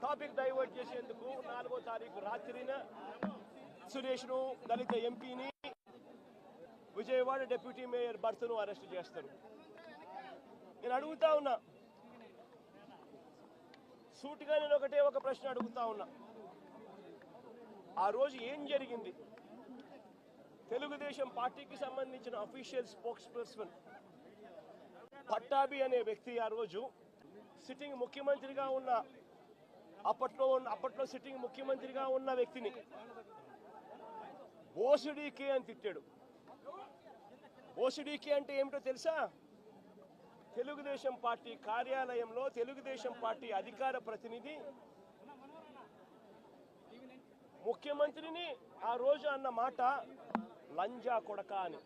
Topic divert చేసేందుకు 4వ తారీఖు రాత్రిన సురేష్ను దళిత ఎంపీని విజయవాడ డిప్యూటీ మేయర్ భర్తను అరెస్ట్ చేస్తారు. నేను అడుగుతా ఉన్నా, సూటిగా నేను ఒక ప్రశ్న అడుగుతా ఉన్నా. ఆ రోజు ఏం జరిగింది? తెలుగుదేశం పార్టీకి సంబంధించిన అఫీషియల్ స్పోక్స్ పర్సన్ పట్టాభి అనే వ్యక్తి ఆ రోజు సిట్టింగ్ ముఖ్యమంత్రిగా ఉన్న అప్పట్లో సిట్టింగ్ ముఖ్యమంత్రిగా ఉన్న వ్యక్తిని బోసుడీకే అని తిట్టాడు. బోసుడీకే అంటే ఏమిటో తెలుసా? తెలుగుదేశం పార్టీ కార్యాలయంలో తెలుగుదేశం పార్టీ అధికార ప్రతినిధి ముఖ్యమంత్రిని ఆ రోజు అన్న మాట లంజా కొడక అని.